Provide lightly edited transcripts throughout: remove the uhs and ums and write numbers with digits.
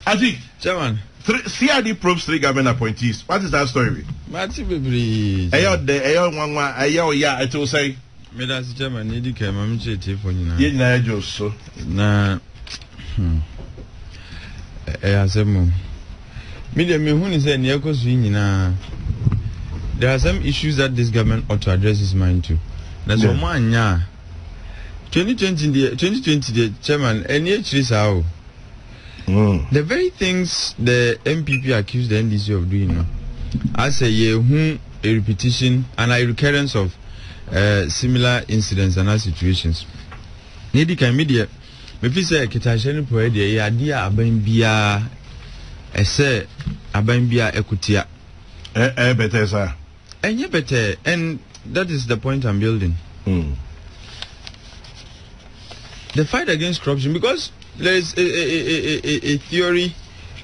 I think, Chairman. CID probes 3 government appointees. What is that story? Mati Bibri. It will say. Medas Chairman, Nidi Kamamche Tifonina. Yeah, just so. Na. Asemu. Media me who is in Yakos. There are some issues that this government ought to address its mind to. That's one, yeah. 2020, Chairman, and how. The very things the MPP accused the NDC of doing, as a repetition and a recurrence of similar incidents and situations. Nedi kan media, me fi say kitasheni po e adia aban bia ese aban bia ekutia. Better sir. Enye better, and that is the point I'm building. The fight against corruption, because there is a theory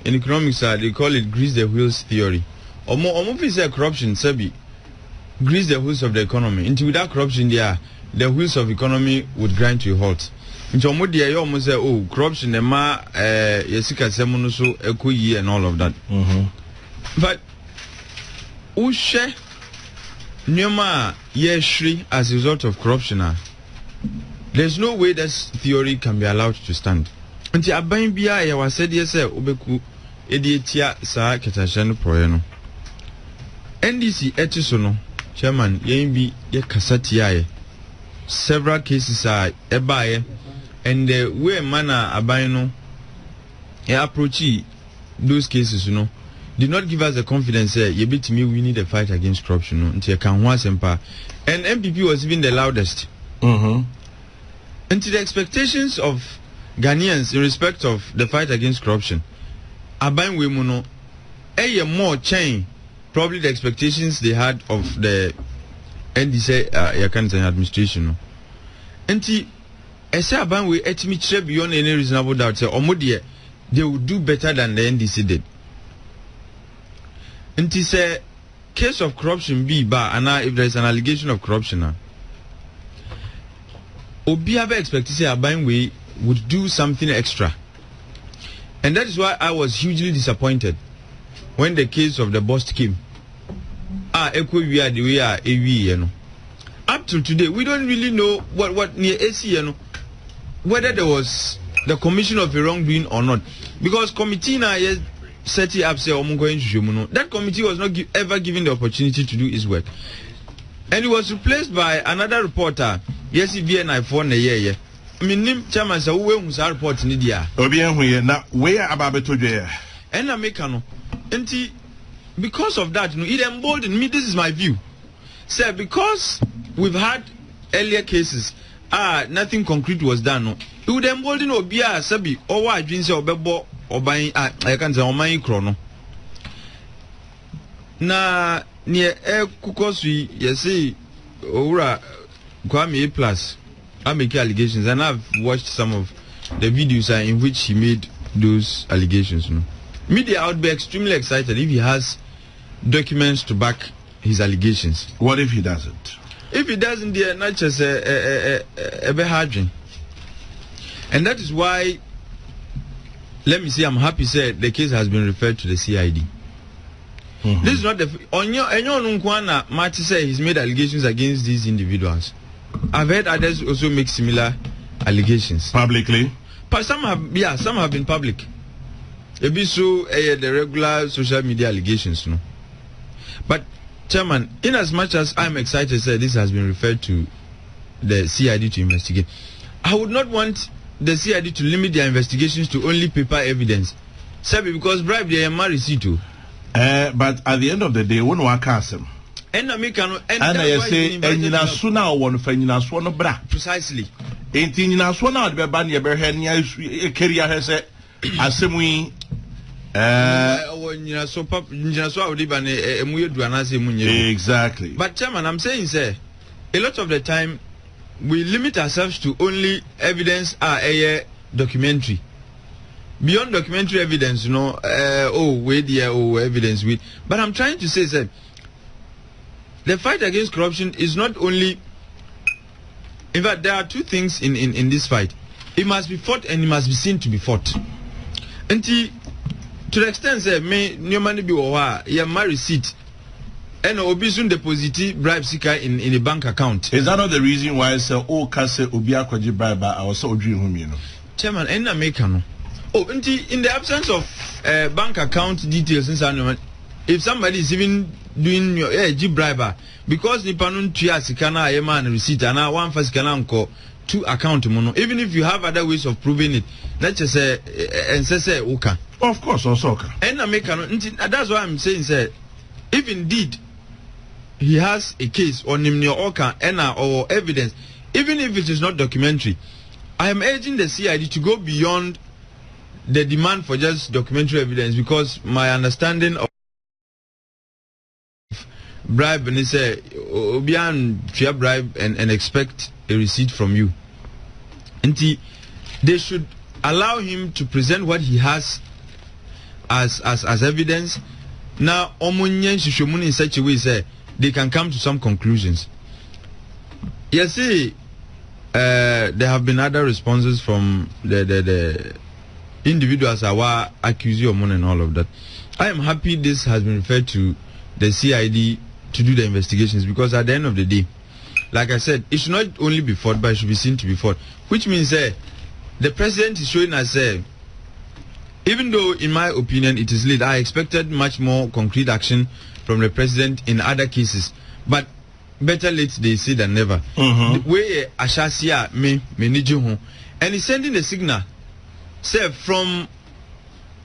in economics, they call it grease the wheels theory. Omo say corruption, sabi grease the wheels of the economy. Into without corruption, the wheels of economy would grind to a halt. Into omo dia you almost say, oh, corruption, ema yesika semono so ekoyi and all of that. But ushe nyoma yeshri as a result of corruption. There's no way this theory can be allowed to stand. Until aban bia ya said yes obeku edietia sa ketashan proyeno. NDC etisono chairman yembi ye kasatiaye. Several cases are ebaye, and the way manner aban no approach those cases did not give us the confidence ye bit me we need a fight against corruption until can once empower. And MPP was even the loudest. And to the expectations of Ghanaians in respect of the fight against corruption, Aban Wemuno, more chain, probably the expectations they had of the NDC administration. And to say Aban we etimi beyond any reasonable doubt, say Omodie, they would do better than the NDC did. And to say case of corruption be bar, and if there is an allegation of corruption, Obiabe expected to say Aban would do something extra. And that is why I was hugely disappointed when the case of the bust came. We are the way are up to today, we don't really know what near AC, whether there was the commission of a wrongdoing or not. Because committee now set it up, say, that committee was not ever given the opportunity to do its work. And it was replaced by another reporter. Yes, he be an iPhone a year. I mean, chairman, so we who's our report in India. Now, where about to and I make no. And because of that, it emboldened me. This is my view. Sir, because we've had earlier cases, nothing concrete was done. No, it would embolden Obia Sabi or why drinks or bebo or buying. I can't say on my chrono. Na near Kukosui, yes, Ora Kwame Plus. I make allegations, and I've watched some of the videos in which he made those allegations. Media would be extremely excited if he has documents to back his allegations. What if he doesn't? If he doesn't, they're not just a behadrin. And that is why, let me say, I'm happy to say the case has been referred to the CID. This is not the Onyo Marty say he's made allegations against these individuals. I've heard others also make similar allegations publicly. But some have been public. It be so the regular social media allegations, But Chairman, in as much as I'm excited to say this has been referred to the CID to investigate, I would not want the CID to limit their investigations to only paper evidence. Sabi, because bribe they are receipt too. But at the end of the day, one work has him. And I say, and you know, sooner one for you know, swan bra. Precisely. Ain't you know, swan out the ban your bear carrier has a assembly. When you know, so pop, you know, so I would even a exactly. But Chairman, I'm saying, sir, a lot of the time we limit ourselves to only evidence a documentary. Beyond documentary evidence, evidence with. But I'm trying to say, sir, the fight against corruption is not only. In fact, there are two things in this fight. It must be fought and it must be seen to be fought. And to the extent say me new money be owa ya my receipt and obi soon deposit bribe sika in a bank account. Is that not the reason why say o ka say obi akwaji bribe I was so dream home, you know? Chairman, and America no. Oh, in the absence of bank account details if somebody is even doing your bribe because the panun tia sikana a man receipt and now one first can two account mono, even if you have other ways of proving it, let's just say and say okay. Of course, also okay. And America no, that's why I'm saying say if indeed he has a case on him near Oka or evidence, even if it is not documentary, I am urging the CID to go beyond the demand for just documentary evidence, because my understanding of bribe and say obian bribe and expect a receipt from you. And they should allow him to present what he has as evidence. Now omunyen shishomuni in such a way say they can come to some conclusions. Yes, see, there have been other responses from the individuals who are accused of money and all of that. I am happy this has been referred to the CID to do the investigations, because at the end of the day, like I said, it should not only be fought, but it should be seen to be fought. Which means the president is showing us, even though in my opinion it is late, I expected much more concrete action from the president in other cases. But better late they say than never. The way Ashasia me and he's sending a signal. Say from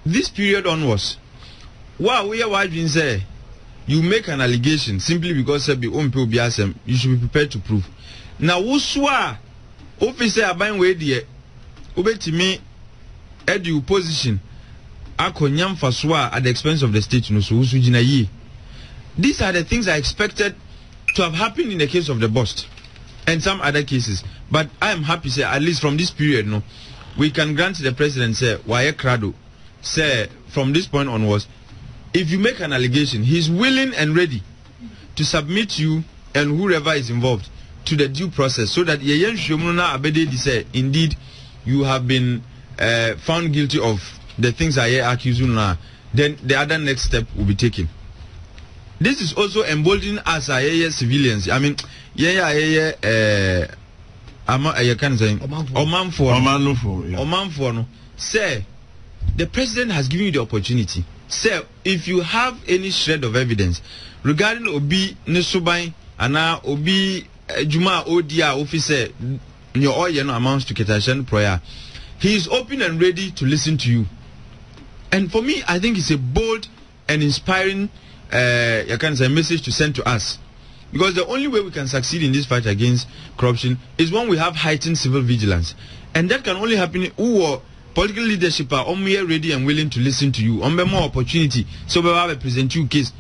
this period onwards, wow, we are watching say you make an allegation simply because you should be prepared to prove. Now wuswa officer aban we de obetimi edu position akonyam faswa at the expense of the state no so wusu gina yi. These are the things I expected to have happened in the case of the bust and some other cases. But I am happy say at least from this period no, we can grant the president say why crado say from this point onwards, if you make an allegation, he's willing and ready to submit you and whoever is involved to the due process, so that yeyen shomuna abede say indeed you have been found guilty of the things I accuse you now. Then the other next step will be taken. This is also emboldening us as civilians. I mean, say the president has given you the opportunity. Say if you have any shred of evidence regarding Obi Nesubai and Obi Juma Odia officer your oil amounts to Ketashan prayer, he is open and ready to listen to you. And for me, I think it's a bold and inspiring message to send to us. Because the only way we can succeed in this fight against corruption is when we have heightened civil vigilance. And that can only happen who political leadership are ready and willing to listen to you. On more opportunity, so we have a present you case.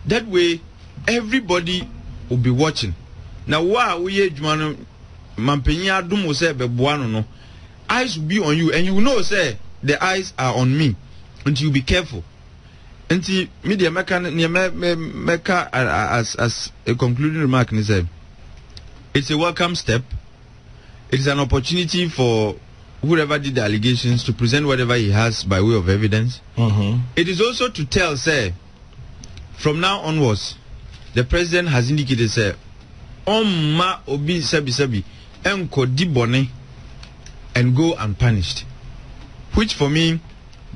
That way, everybody will be watching. Now, why we mampenya dumo say bebuano no, eyes will be on you, and you know say the eyes are on me, and you be careful. And the media meka as a concluding remark, it's a welcome step. It is an opportunity for whoever did the allegations to present whatever he has by way of evidence. It is also to tell, say, from now onwards, the president has indicated, say, ma obi sabi enko dibone and go unpunished, which for me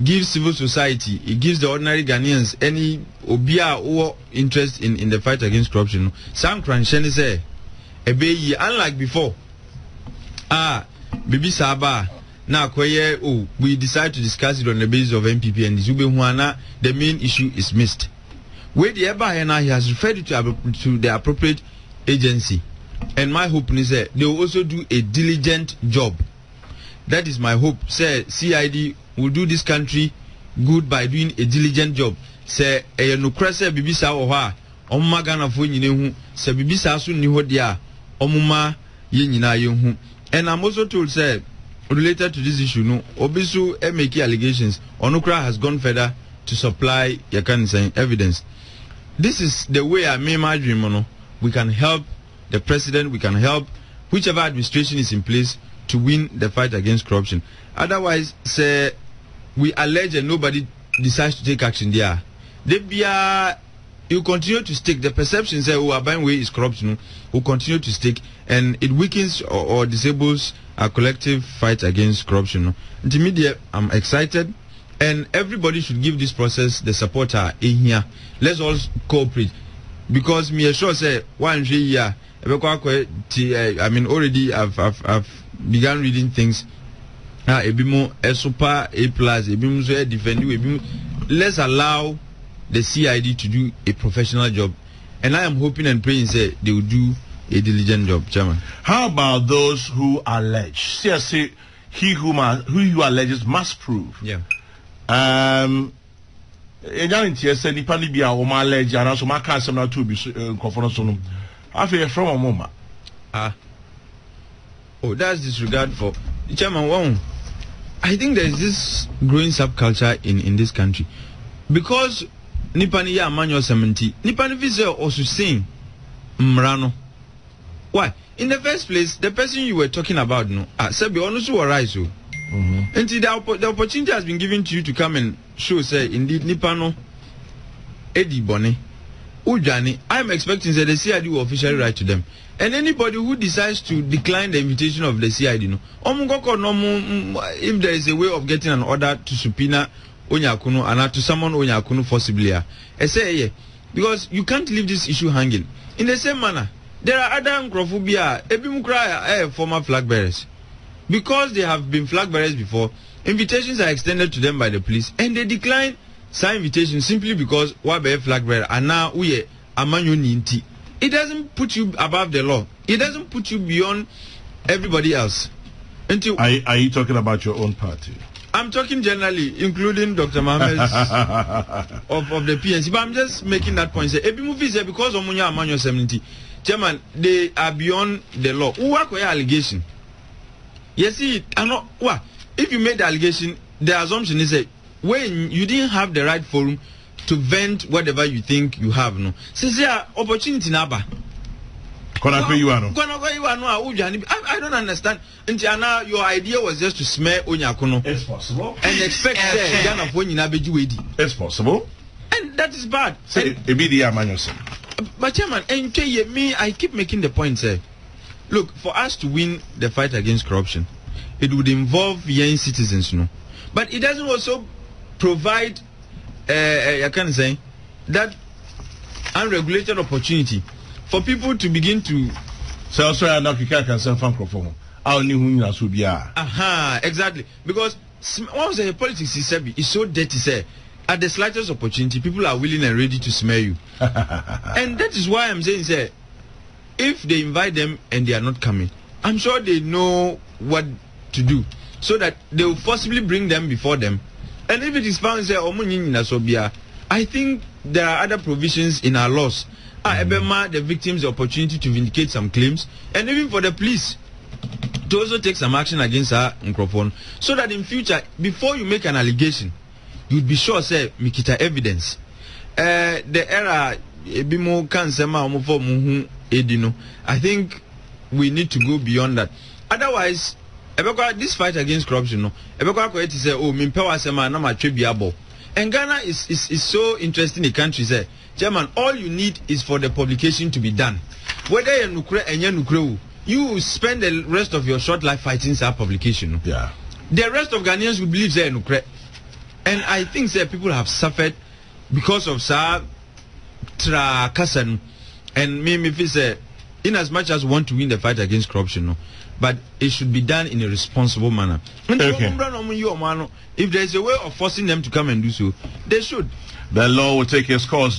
gives civil society, it gives the ordinary Ghanaians any obia or interest in the fight against corruption. Sam Kransheni say, ebe unlike before, Bibi Saba, now we decide to discuss it on the basis of MPP and Zube, the main issue is missed. Where the Eba he has referred it to the appropriate agency. And my hope is that they will also do a diligent job. That is my hope. Say CID will do this country good by doing a diligent job. Say no krese bibi sa wo ha omma Ghana fo nyine hu say bibi sa so ni ho dia omuma ye nyina ye hu. And I'm also told say related to this issue no obisu make allegations onukra has gone further to supply evidence. This is the way I made my dream no. We can help the president, we can help whichever administration is in place to win the fight against corruption. Otherwise, say we allege and nobody decides to take action there, you continue to stick. The perception say, oh, Aban way is corruption, will continue to stick, and it weakens or disables our collective fight against corruption. To me, I'm excited, and everybody should give this process the support in here. Let's all cooperate, because me sure say one year. I mean, already I've begun reading things. Ebimo super A plus, ebimo so defend. Let's allow the CID to do a professional job, and I am hoping and praying say they will do a diligent job, Chairman. How about those who allege? See, he who you alleges must prove. Yeah. Ejan ntie se nipa ni bia wo ma allege ana so ma ka asem na to bi nkofo so no. Afi from a mama. Oh, that's disregard for Chairman. Wow. I think there is this growing subculture in this country, because Nipani ya manual 70. Nipani visa also saying Mrano. Why? In the first place, the person you were talking about, no, Sebi honestly arise. And the opportunity has been given to you to come and show, say, indeed, Nipano, Eddie Bonnet, Ujani. I'm expecting that the CID will officially write to them. And anybody who decides to decline the invitation of the CID, no, if there is a way of getting an order to subpoena Onyakuno and to summon Onyakuno forcibly, I say, yeah, because you can't leave this issue hanging. In the same manner, there are other Nkrofobia, Ebimukra, former flag bearers. Because they have been flag bearers before, invitations are extended to them by the police, and they decline some invitations simply because Wabe flag bearer, and now we are Amanyo Ninti. It doesn't put you above the law. It doesn't put you beyond everybody else. Are you talking about your own party? I'm talking generally, including Dr. Mohammed's of the PNC. But I'm just making that point. Say, every movie is because of Munya Amanyo 70. Chairman, they are beyond the law. Who work with allegation? Yes, see, I know. What if you made the allegation? The assumption is that when you didn't have the right forum to vent whatever you think you have, no. Since there are opportunity naba. I don't understand. Until your idea was just to smear Onyakuno. It's possible. And expect Ghana for it's possible. And that is bad. But Chairman, and me, I keep making the point, sir. Look, for us to win the fight against corruption, it would involve young citizens, no. But it doesn't also provide I can say that unregulated opportunity for people to begin to exactly, because once the politics is so dirty, say at the slightest opportunity people are willing and ready to smear you. And that is why I'm saying, say, if they invite them and they are not coming, I'm sure they know what to do so that they will possibly bring them before them. And if it is found, say, I think there are other provisions in our laws. The victims the opportunity to vindicate some claims, and even for the police to also take some action against our microphone, so that in future, before you make an allegation, you'd be sure, say, mikita evidence. The era, I think we need to go beyond that. Otherwise, this fight against corruption, no, say, oh, and Ghana is so interesting a country, say, Chairman, all you need is for the publication to be done. Whether you spend the rest of your short life fighting that publication. Yeah. The rest of Ghanaians will believe they are. And I think that people have suffered because of Kasan. And me if it's in as much as we want to win the fight against corruption, no, but it should be done in a responsible manner. Okay. If there is a way of forcing them to come and do so, they should. The law will take its course.